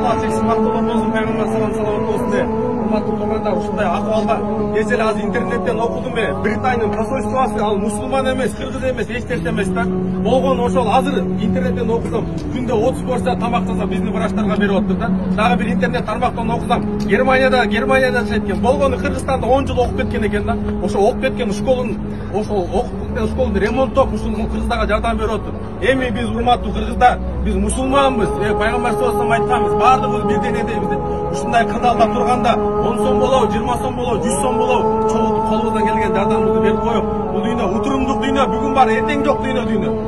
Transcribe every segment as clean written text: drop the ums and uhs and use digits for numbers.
Алла чексиз мактоолор болсун, пайгамбар салам болсун деп. Урматтуу туугандар, ушундай акыбалда кечээ эле азыр интернеттен окудум мен. Британиянын посольствосу ал мусулман эмес, кыргыз эмес, эч нерсе эмес да. Болгон ошол азыр интернеттен окусам, күндө 30 порция тамак жасап биздин врачтарга берип атты да. Дагы бир интернет тармактан окусам, Германияда жашайт экен. Болгону Кыргызстанда 10 жыл окуп кеткен экен да. Ошо окуп кеткен школун, ошол окуп кеткен школун ремонттоп ушул кыргыздарга жардам берип атты. Эми биз урматтуу кыргыздар, биз мусулманбыз. Пайгамбар саллаллаху алейхи айтканбыз, баардыгыбыз бирдей дейбиз деп. Ушундай кырдаалда турганда 10 сом болобу, 20 сом болобу, 100 сом болобу, чогултуп колубуздан келген жардамыбызды берип коюп, бул дүйнө утурумдук дүйнө, бүгүн бар, эртең жок дүйнө.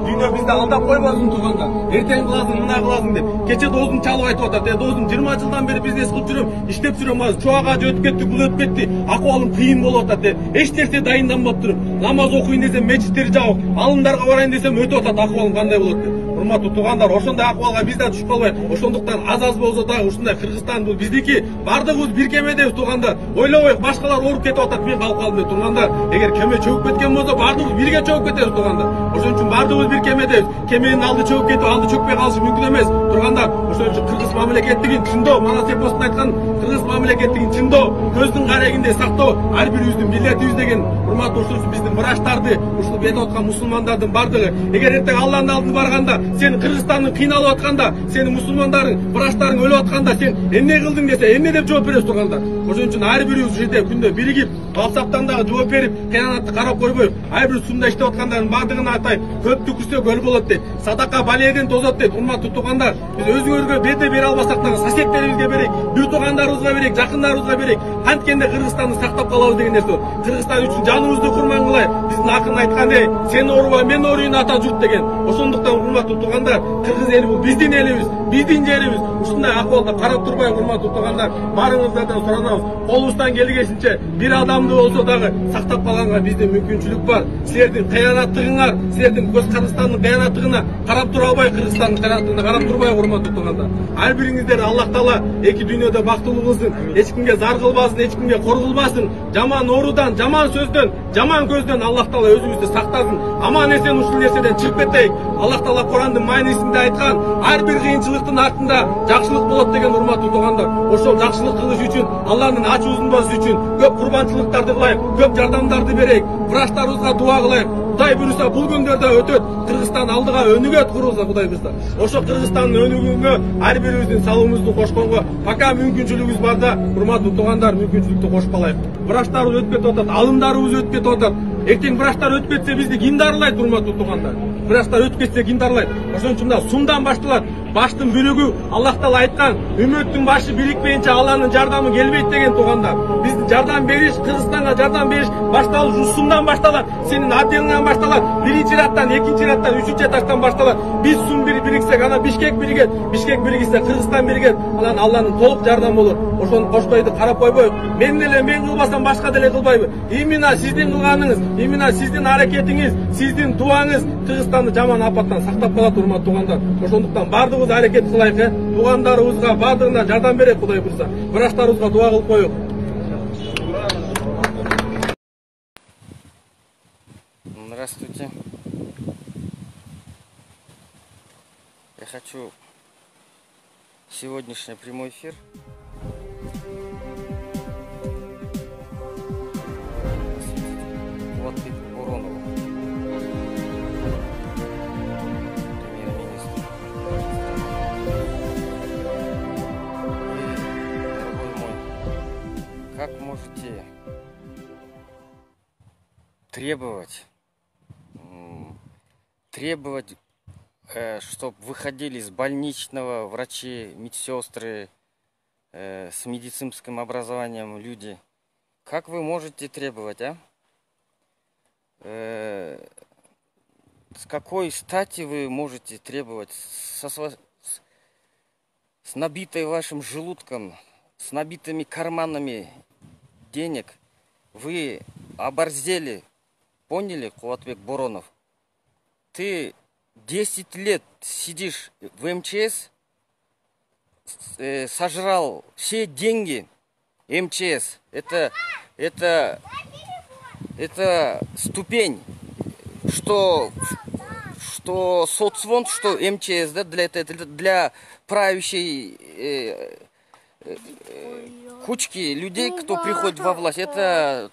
Дүйнө бизди алдап койбосун туугандар. Эртең кыласың, мына кыласың деп. Кече доозум чалып айтып атат. Доозум 20 жылдан бери бизнес кылып жүрөм, иштеп жүрөм, азыр чуагажы өтүп кетти, бул өтүп кетти. Акыбалым кыйын болуп атат деп. Эч нерсе дайынданбап туруп, намаз окуйн десем мечиттер жабык, алымдарга барайын десем өтүп атат, акыбалым кандай болот деп. Урматтуу туугандар, ошондой акыбалга биз да түшүп калбайык. Ошондуктан аз болсо дагы ушундай Кыргызстан бул биздики, бардыгыбыз бир кемедебиз туугандар. Ойлобойк, башкалар ооруп кетип атат, мен калып калдым деп туугандар. Эгер кеме чөгүп кеткен болсо, бардыгыбыз бирге чөгүп кетебиз туугандар. Ошон үчүн бардыгыбыз бир кемедебиз. Кеменин алды чөгүп кетип, алды чөкпөй калышы мүмкүн эмес туугандар. Ошон үчүн кыргыз мамлекеттигин чындоо, манас эпостун айткан кыргыз мамлекеттигин чындоо, көздүн карегинде сактоо, ар бирибиздин миллетибиз деген урматтуу ушул биздин врачтарды, ушул бет аткан мусулмандардын бардыгы. Эгер эртең Алланын алдына барганда, сен Кыргызстандын кыйналып атканда, сени мусулмандарың, врачтарың өлүп атканда сен эмне кылдың десе, эмне деп жооп бересиз туугандар. Ошон үчүн ар бирибиз ушул жерде күндө биригип, алсаптан дагы жооп берип, кыянатты карап койбоюп, ар бир сумда иштеп аткандардын бардыгына атайып, көп түкүрсө көл болот дейт. Садака баледен тозот дейт. Урматтуу туугандар, биз өзүңөргө бете бере албасак дагы соседтерибизге берейик, бир туугандарыбызга берейик, жакындарыбызга берейик. Анткенде Кыргызстанды сактап калабыз деген нерсе. Кыргызстан үчүн жаныбызды курман кылайык. Биздин акын айткандай, сен ооруба, мен ооруйн ата журт деген. Ошондуктан урматтуу туугандар, кыргыз эли бул биздин элибиз, биздин жерибиз. Ушундай акыбалда карап турбайбы урматтуу туугандар, баарыңыздардан суранабыз. Колубуздан келгенче бир адамды болсо дагы сактап калганга биздин мүмкүнчүлүк бар. Силердин кыянаттыгыңар, силердин көз Кыргызстандын кыянаттыгына карап тура албай, Кыргызстандын кыянаттыгына карап турбайбы урматтуу туугандар. Ар бириңиздер Аллах Таала эки дүйнөдө бактылуу кылсын, эч кимге зар кылбасын, эч кимге кор кылбасын. Жаман оорудан, жаман сөздөн, жаман көздөн Аллах Таала өзүбүздү сактасын. Аман эсен ушул нерседен чыгып кетейик. Аллах Таала Курандын маанисинде айткан, ар бир кыйынчылыктын артында жакшылык болот деген урматтуу туугандар. Ошол жакшылык кылыш үчүн, Алланын ачуусунбаш үчүн көп курбанчылыктарды кылайык, көп жардамдарды берейик, врачтарыбызга дуа кылайык. Кудай буюрса бул күндөрдө өтөт. Кыргызстан алдыга өнүгөт курулса Кудай буюрса. Ошо Кыргызстандын өнүгүүгө ар бирибиздин салымыбызды кошконго пока мүмкүнчүлүгүбүз барда, урматтуу туугандар, мүмкүнчүлүктү кошуп калайык. Врачтарыбыз өтүп кетип атат, алымдарыбыз өтүп кетип атат. Эртең врачтар өтүп кетсе бизди ким дарылайт урматтуу туугандар? Врачтар өтүп кетсе ким дарылайт? Ошон үчүн да сумдан башталат. Баштын бөлүгү Аллах Таала айткан, үммөттүн башы бирикпейинче Алланын жардамы келбейт деген туугандар. Биздин жардам бериш, Кыргызстанга жардам бериш башталышы сумдан башталат. Сенин отделиңан башталат. Биринчи раттан, экинчи раттан, үчүнчү этаждан башталат. Биз сум бириксек, ана Бишкек биригет, Бишкек биригсе, Кыргызстан биригет. Анан Алланын толук жардамы болот. Ошону кошпойду карап койбоюк. Мен кылбасам башка деле кылбайбы? Именно сиздин кылганыңыз, именно сиздин аракетиңиз, сиздин дуаңыз Кыргызстанды жаман апаттан сактап калат урматтуу туугандар. Ошондуктан бардыгыбыз аракет кылайык, туугандарыбызга бардыгына жардам берет Кудай буйрса. Врачтарыбызга дуа кылып коелук. Здравствуйте. Я хочу сегодняшний прямой эфир посвятить Буронову, премьер-министру. И, дорогой мой, как можете требовать, чтобы выходили из больничного врачи, медсестры с медицинским образованием люди? Как вы можете требовать, а? С какой стати вы можете требовать? С набитой вашим желудком, с набитыми карманами денег вы оборзели, поняли, Кулатбек Буронов? Ты 10 лет сидишь в МЧС, сожрал все деньги МЧС. Это ступень, что что соцфонд, что МЧС, да, для правящей кучки людей, кто приходит во власть, это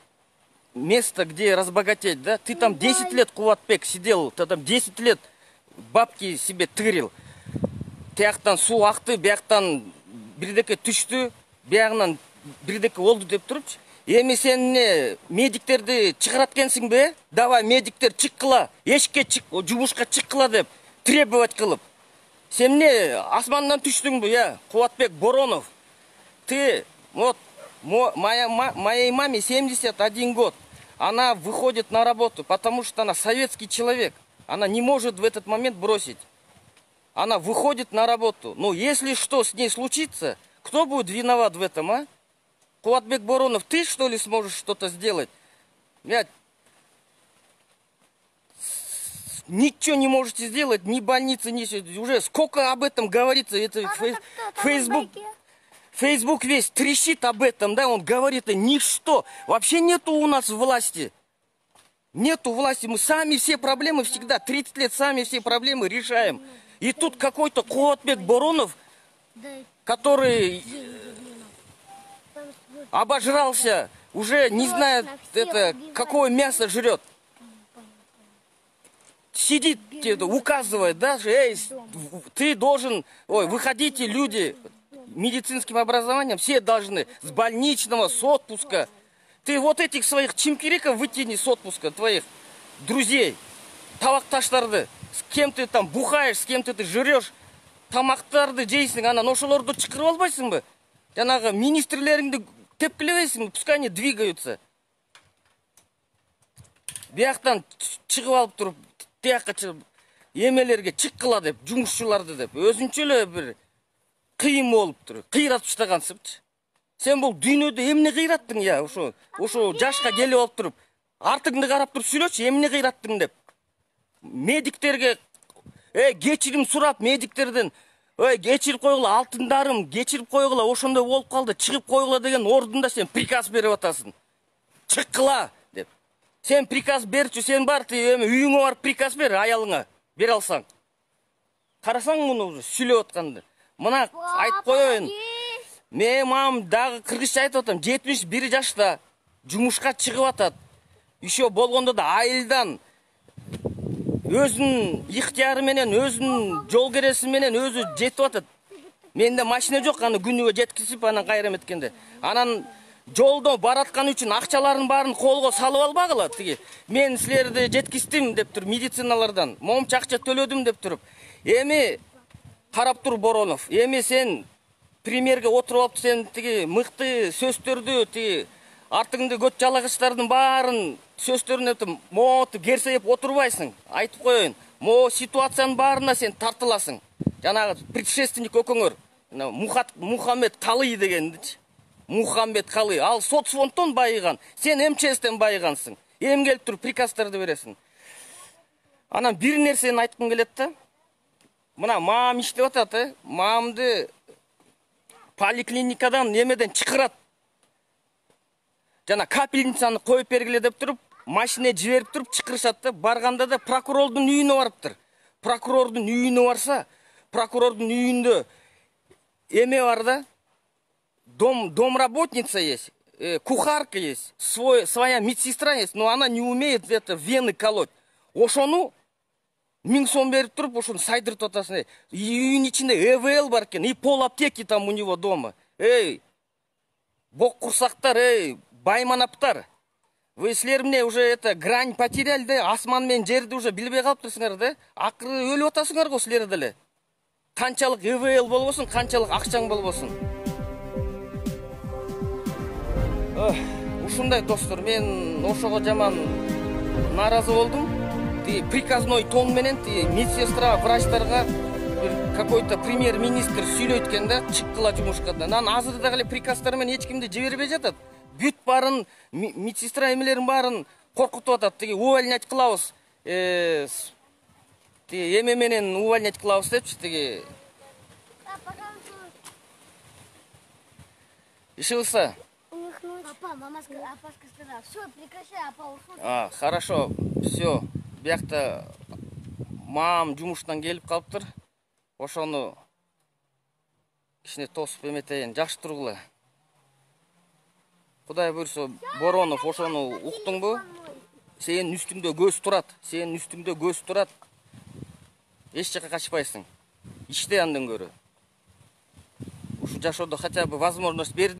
место, где разбогатеть, да? Ты там 10 лет, Кулатбек, сидел, ты там 10 лет бабки себе тырил. Тияқтан су ақты, бияқтан бірдеке түшті, бияғынан бірдеке олды деп тұрып. Эми сен не, медиктерді чығыраткенсің бе? Давай, медиктер чыққыла, ешке чық, жұмышқа чыққыла деп, требовать қылып. Сен не, асманнан түштің бе, я, Кулатбек Боронов? Ты, вот, моей маме 71 год. Она выходит на работу, потому что она советский человек. Она не может в этот момент бросить. Она выходит на работу. Ну, если что с ней случится, кто будет виноват в этом, а? Кулатбек Боронов, ты что ли сможешь что-то сделать? Ничего не можете сделать, ни больницы, ни... Уже сколько об этом говорится, это Facebook весь трещит об этом, да, он говорит, ничто. Вообще нету у нас власти. Нету власти, мы сами все проблемы всегда, 30 лет сами все проблемы решаем. И тут какой-то Кулатбек Боронов, который обожрался, уже не знает, какое мясо жрет. Сидит, указывает, да, эй, ты должен, ой, выходите, люди, медицинским образованием, все должны, с больничного, с отпуска. Ты вот этих своих чемпириков вытяни с отпуска, твоих друзей, табақташтарды. С кем ты там бухаешь, с кем ты жрешь, тамақтарды жейсің, ана ошолорды чықырып албайсың ба? Жаңағы министрлеріңді тепкілебейсің, пускай они двигаются. Бияқтан шығып алып тұрып, тияққа шығып, емелерге чыққыла деп, жұмысшыларды деп, өзінчелі бір қиын болып тұр, қиратып ұстағансып. Сен бұл дүйнөде емне қираттың, я, ошо жашқа келіп алып тұрып, артыңды қарап тұрып сөйлеші, емне қираттың деп. Медиктерге кечирим сурап, медиктерден кечирип койгула, алтындарым кечирип койгула, ошондой болуп калды, чыгып койгула деген ордунда сен приказ берип атасың. Чыккыла деп. Сен приказ берчү, сен бар, эми үйүңө барып приказ бер, аялыңа бере алсаң. Карасаң муну уже сүйлөп атканды. Мына айтып коеюн. Мен мам дагы кыргызча айтып атам, 71 жашта жумушка чыгып атат. Еще болгондо да айылдан өзүнүн ыктыяры менен, өзүнүн жол кереси менен өзү жетип атат. Менде машина жок, аны күнүгө жеткизип, анан кайрам эткенде. Анан жолдо бараткан үчүн акчаларын баарын колго салып албагыла, тиги. Мен силерди жеткиздим деп туруп, медициналардан, момча акча төлөдүм деп туруп. Эми карап тур Боронов. Эми сен премьерге отуруп алып, сен тиги мыкты сөздөрдү, тиги артыңды көт жалагычтардын баарын сөздөрүн этип, мотуп керсейип отурбайсың. Айтып коеюн, мо ситуациянын баарына сен тартыласың. Жанагы предшественник өкөңөр, Мухаммед Калый дегендичи. Мухаммед Калый, ал соцфондтон байыган, сен МЧСтен байыгансың. Эми келип туруп приказдарды бересиң. Анан бир нерсени айткым келет да. Мына мам иштеп атат, мамды поликлиникадан немеден чыкырат. Жана капельницаны коюп бергиле деп туруп, машина жиберип туруп чыкырышат да, барганда да прокурордун үйүнө барыптыр. Прокурордун үйүнө барса, прокурордун үйүндө эме бар да, домработница есть, кухарка есть, своя медсестра есть, но она не умеет вены колоть. Ошону 1000 сом берип туруп, ошону сайдырып атасың. Үйүнүн ичинде ЭВЛ бар экен, и пол аптеки там у него дома. Эй, бок курсактар, байманаптар. Вы силер мне уже грань потеряли, да? Асман мен жерди уже билбей калыптырсыңар, да? Акыры өлүп атасыңар го силер деле. Канчалык ЭВЛ болбосун, канчалык акчаң болбосун. Ушундай достор, мен ошого жаман наразы болдум. Приказной тон менен медсестра, врачтарга какой-то премьер-министр сүйлөйт экен да, чыккыла жумушка. Анан азыр дагы эле приказдар менен эч кимди жибербей жатат. Бүт барын медсестра эмелерин барын коркутуп атат. Тиги увольнять кылабыз. Тиги эме менен увольнять кылабыз депчи, тиги. Ишылса. Папа, мама сказала, все, прекращай, папа ушел. Хорошо, все. Бияқта маам жумуштан келип калыптыр. Ошону кичине тосуп эметейин, жакшы тургула. Кудай буйрса, Боронов, ошону уктуңбу? Сенин үстүңдө көз турат. Сенин үстүңдө көз турат. Эч жака качпайсың. Иште андан көрө. Ушу жашоодо хотя бы возможность берди.